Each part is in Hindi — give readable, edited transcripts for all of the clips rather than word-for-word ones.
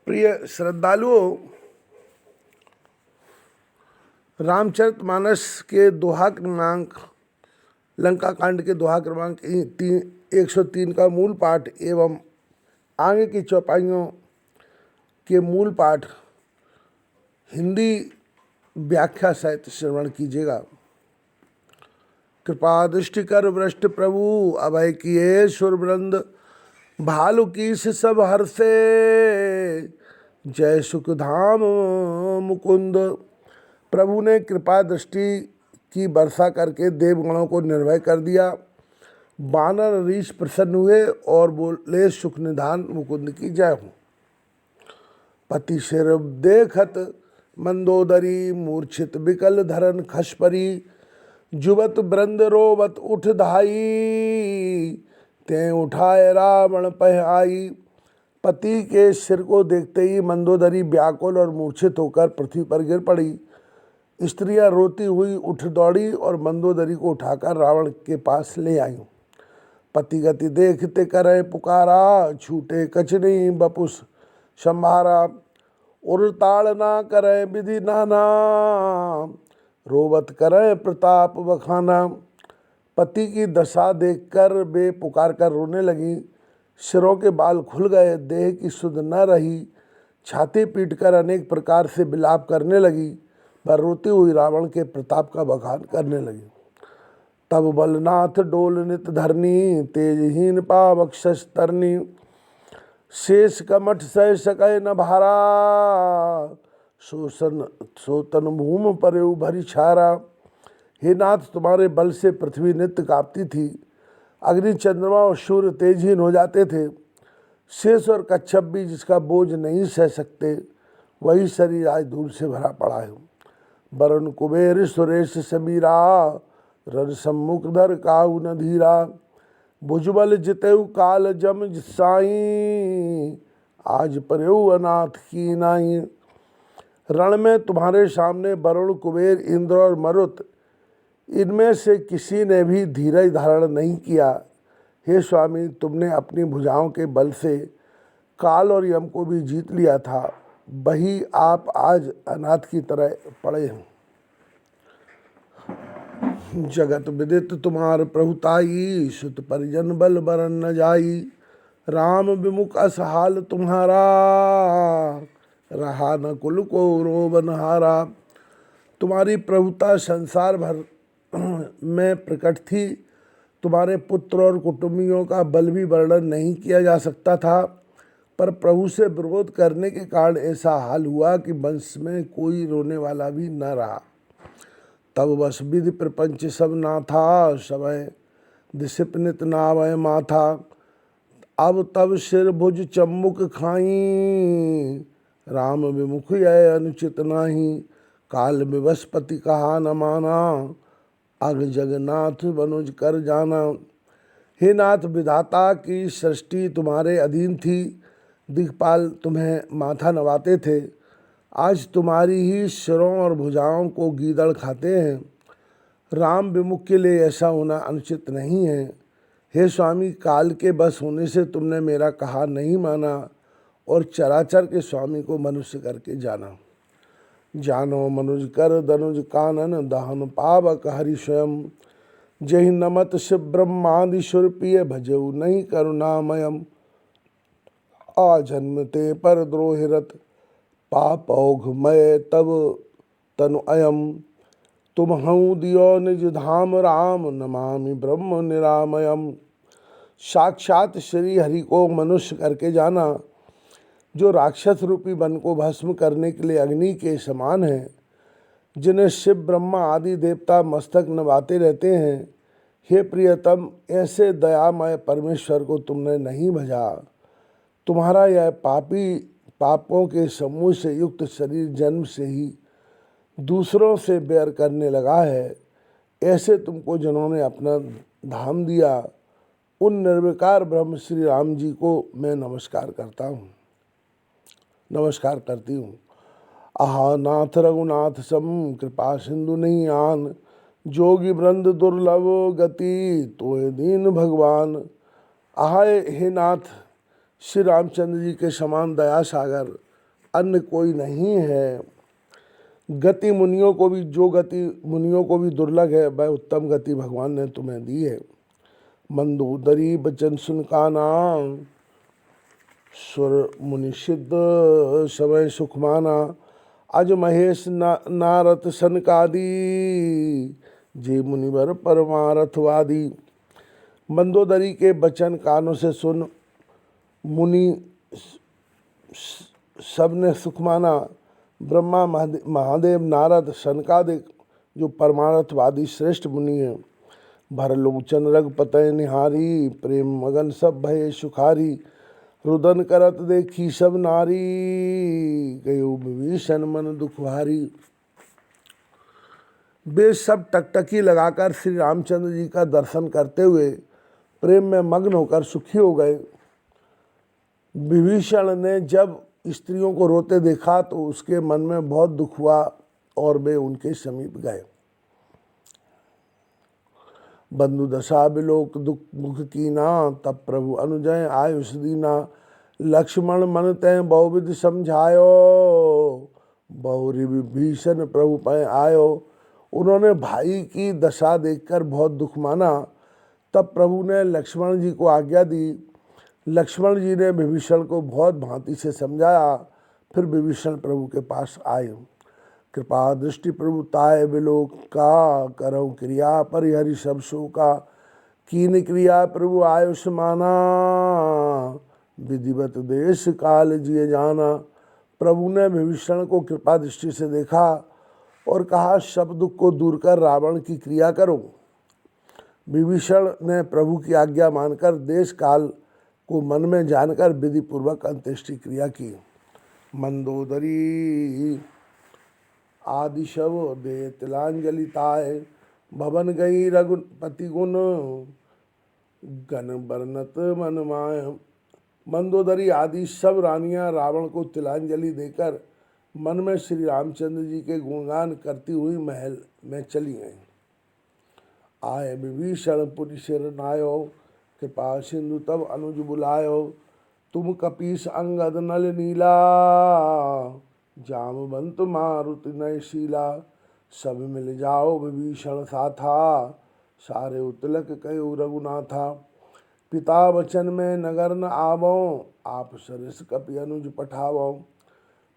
प्रिय श्रद्धालुओं, रामचरितमानस के दोहा क्रमांक लंका कांड के दोहा क्रमांक 103 का मूल पाठ एवं आगे की चौपाइयों के मूल पाठ हिंदी व्याख्या सहित श्रवण कीजिएगा। कृपा दृष्टि कर वृष्ट प्रभु अभय किए सुरवृंद, भालू की सब हर्षे जय सुखधाम मुकुंद। प्रभु ने कृपा दृष्टि की वर्षा करके देवगणों को निर्भय कर दिया। वानर ऋष प्रसन्न हुए और बोले सुख निधान मुकुंद की जय हो। पति सिर देखत मंदोदरी, मूर्छित विकल धरन खसपरी, जुबत वृंद रोवत उठ धाई, ते उठाए रावण पह आई। पति के सिर को देखते ही मंदोदरी व्याकुल और मूर्छित होकर पृथ्वी पर गिर पड़ी। स्त्रियां रोती हुई उठ दौड़ी और मंदोदरी को उठाकर रावण के पास ले आई। पति गति देखते करे पुकारा, छूटे कचनी बपुस संभारा। उड़ताड़ ना करे विधि नाना, रोवत करे प्रताप बखाना। पति की दशा देखकर वे पुकार कर रोने लगी। सिरों के बाल खुल गए, देह की सुध न रही, छाती पीटकर अनेक प्रकार से विलाप करने लगी। वह रोती हुई रावण के प्रताप का बखान करने लगी। तब बलनाथ डोल नित धरनी, तेजहीन पावक शश तरनी। शेष कमठ सह सकै न भारा, सोतन भूम पर भरी छारा। हे नाथ, तुम्हारे बल से पृथ्वी नित्य कांपती थी, अग्नि चंद्रमा और सूर्य तेजहीन हो जाते थे। शेष और कच्छप भी जिसका बोझ नहीं सह सकते, वही शरीर आज धूल से भरा पड़ा है। वरुण कुबेर सुरेश समीरा, रण सम्मुख धर काहू न धीरा। भुजबल जितेऊ काल जम साई, आज पर्यऊ अनाथ की नाई। रण में तुम्हारे सामने वरुण कुबेर इंद्र और मरुत, इनमें से किसी ने भी धीरज धारण नहीं किया। हे स्वामी, तुमने अपनी भुजाओं के बल से काल और यम को भी जीत लिया था, वही आप आज अनाथ की तरह पड़े हैं। जगत विदित तुम्हार प्रभुताई, सुत परिजन बल बरन न जाई। राम विमुख असहाल तुम्हारा, रहा न कुल को रोबन हारा। तुम्हारी प्रभुता संसार भर में प्रकट थी। तुम्हारे पुत्र और कुटुंबियों का बल भी वर्णन नहीं किया जा सकता था, पर प्रभु से विरोध करने के कारण ऐसा हाल हुआ कि वंश में कोई रोने वाला भी न रहा। तब बस विधि प्रपंच सब ना था, समय दिसिपनित नावय माथा। अब तब सिर भुज चम्मुक खाई, राम विमुख यह अनुचित नाही। काल विवस्पति कहा न माना, अग जगन्नाथ बनुज कर जाना। हे नाथ, विधाता की सृष्टि तुम्हारे अधीन थी, दिक्पाल तुम्हें माथा नवाते थे। आज तुम्हारी ही सिरों और भुजाओं को गीदड़ खाते हैं। राम विमुख के लिए ऐसा होना अनुचित नहीं है। हे स्वामी, काल के बस होने से तुमने मेरा कहा नहीं माना और चराचर के स्वामी को मनुष्य करके जाना। जानो मनुज कर दनुज कानन, दहन पावक हरि स्वयं। जहि नमत शिव ब्रह्मादि सुरप्रिय, भजऊ नहीं करुणामयम। आजन्मते पर द्रोहिरत, पाप औघमय तब तनु अयम। तुम हऊँ दियो निज धाम राम, नमामि ब्रह्म निरामयम। साक्षात श्री हरि को मनुष्य करके जाना, जो राक्षस रूपी वन को भस्म करने के लिए अग्नि के समान है, जिन्हें शिव ब्रह्मा आदि देवता मस्तक नवाते रहते हैं। हे प्रियतम, ऐसे दयामय परमेश्वर को तुमने नहीं भजा। तुम्हारा यह पापों के समूह से युक्त शरीर जन्म से ही दूसरों से बैर करने लगा है। ऐसे तुमको जिन्होंने अपना धाम दिया, उन निर्विकार ब्रह्म श्री राम जी को मैं नमस्कार करती हूँ। आहा नाथ रघुनाथ सम, कृपा सिंधु नहीं आन। जोगी वृंद दुर्लभ गति, तोय दीन भगवान। आहा हे नाथ, श्री रामचंद्र जी के समान दया सागर अन्य कोई नहीं है। गति मुनियों को भी, जो गति मुनियों को भी दुर्लभ है, वह उत्तम गति भगवान ने तुम्हें दी है। मंदोदरी बचन सुन काना, सुर मुनि सिद्ध समय सुख माना। अज महेश नारद सनकादि, जे मुनिवर परमारथवादी। मंदोदरी के बचन कानों से सुन मुनि सबने सुख माना। ब्रह्मा महादेव नारद सनकादिक जो परमार्थवादी श्रेष्ठ मुनि हैं। भरलोचन रघुपतय निहारी, प्रेम मगन सब भये सुखारी। रुदन करत देखी सब नारी, गयो विभीषण मन दुख भारी। वे सब टकटकी लगाकर श्री रामचंद्र जी का दर्शन करते हुए प्रेम में मग्न होकर सुखी हो गए। विभीषण ने जब स्त्रियों को रोते देखा तो उसके मन में बहुत दुख हुआ और वे उनके समीप गए। बंधु दशा बिलोक दुख मुख कीना, तब प्रभु अनुजय आयुष दीना। लक्ष्मण मन तय बहुविध समझायो, बहुरी विभीषण प्रभु पै आयो। उन्होंने भाई की दशा देखकर बहुत दुख माना। तब प्रभु ने लक्ष्मण जी को आज्ञा दी। लक्ष्मण जी ने विभीषण को बहुत भांति से समझाया। फिर विभीषण प्रभु के पास आए। कृपा दृष्टि प्रभु ताय बिलोक का, करौ क्रिया परिहरि सब शोका। कीन क्रिया प्रभु आयुष्माना, विधिवत देश काल जिए जाना। प्रभु ने विभीषण को कृपा दृष्टि से देखा और कहा, सब दुख को दूर कर रावण की क्रिया करो। विभीषण ने प्रभु की आज्ञा मानकर देश काल को मन में जानकर विधि पूर्वक अंत्येष्टि क्रिया की। मंदोदरी आदि शव दे तिलांजलि ताय, भवन गई रघुपति गुण, गण बरनत मन माय। मंदोदरी आदि सब रानियां रावण को तिलांजलि देकर मन में श्री रामचंद्र जी के गुणगान करती हुई महल में चली गईं। आए विभीषण पुरि सिर नायो, कृपा सिंधु तब अनुज बुलायो। तुम कपीस अंगद नल नीला, जामवंत मारुति नय शीला। सब मिल जाओ विभीषण साथा, सारे उतलक कयो रघुनाथा। पिता वचन में नगर न आवो, आप सरिस कपि अनुज पठावो।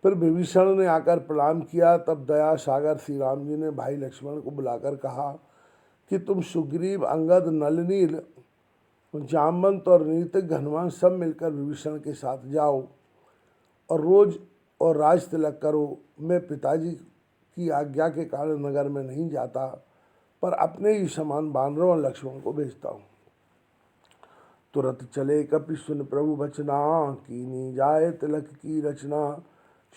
फिर विभीषण ने आकर प्रणाम किया। तब दया सागर श्री राम जी ने भाई लक्ष्मण को बुलाकर कहा कि तुम सुग्रीव, अंगद, नलनील, जामवंत और नीतिक हनुमान सब मिलकर विभीषण के साथ जाओ और रोज और राज तिलक करो। मैं पिताजी की आज्ञा के कारण नगर में नहीं जाता, पर अपने ही समान बानरों और लक्ष्मण को भेजता हूँ। तुरंत चले कपि सुन प्रभु बचना, कीनी जाए तिलक की रचना।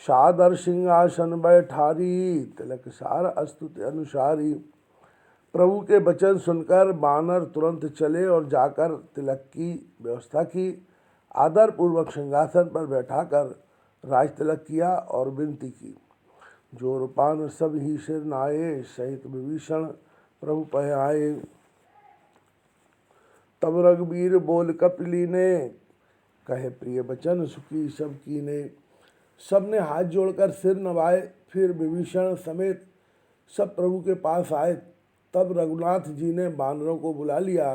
सादर सिंहासन बैठारी, तिलक सार अस्तुति अनुसारी। प्रभु के वचन सुनकर बानर तुरंत चले और जाकर तिलक की व्यवस्था की। आदर पूर्वक सिंहासन पर बैठाकर राज तिलक किया और विनती की। जोरपान सब ही सिर नाये, सहित विभीषण प्रभु पै आए। तब रघुबीर बोल कपिली ने, कहे प्रिय वचन सुखी सब कीने। सबने हाथ जोड़कर सिर नवाए। फिर विभीषण समेत सब प्रभु के पास आए। तब रघुनाथ जी ने बानरों को बुला लिया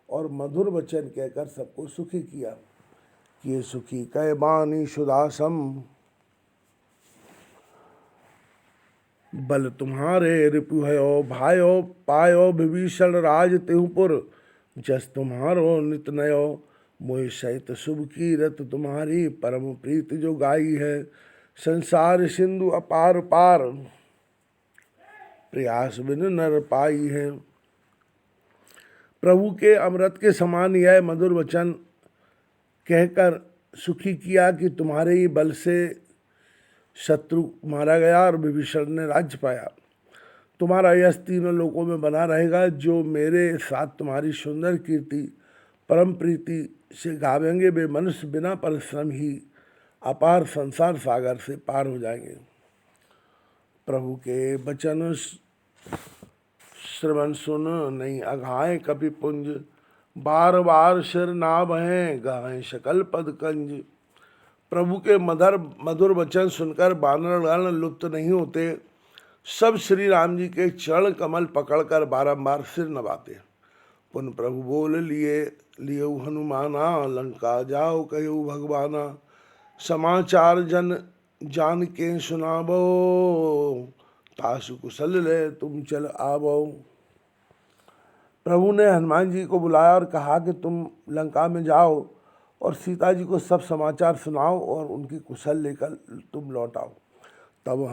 और मधुर वचन कहकर सबको सुखी किया। ये सुखी कह बानी सुदासम, बल तुम्हारे रिपु है भायो। पायो विभीषण राज तिहुपुर, जस तुम्हारो नित नयो। मोहि सहित शुभ कीरत तुम्हारी, परम प्रीत जो गाई है। संसार सिंधु अपार पार, प्रयास बिन नर पाई है। प्रभु के अमृत के समान यह मधुर वचन कहकर सुखी किया कि तुम्हारे ही बल से शत्रु मारा गया और विभीषण ने राज्य पाया। तुम्हारा यश तीनों लोकों में बना रहेगा। जो मेरे साथ तुम्हारी सुंदर कीर्ति परम प्रीति से गावेंगे, वे मनुष्य बिना परिश्रम ही अपार संसार सागर से पार हो जाएंगे। प्रभु के वचन श्रवण सुन, नहीं अघाएं कपि पुंज। बार बार सिर नाभें, गाएं सकल पद कंज। प्रभु के मधुर वचन सुनकर वानरगण लुप्त नहीं होते, सब श्री राम जी के चरण कमल पकड़कर बारंबार सिर नवाते। पुन प्रभु बोल लिए हनुमाना, लंका जाओ कहो भगवाना, समाचार जन जान के सुनाबो, तासु कुशल ले तुम चल आवो। प्रभु ने हनुमान जी को बुलाया और कहा कि तुम लंका में जाओ और सीता जी को सब समाचार सुनाओ और उनकी कुशल लेकर तुम लौट आओ। तब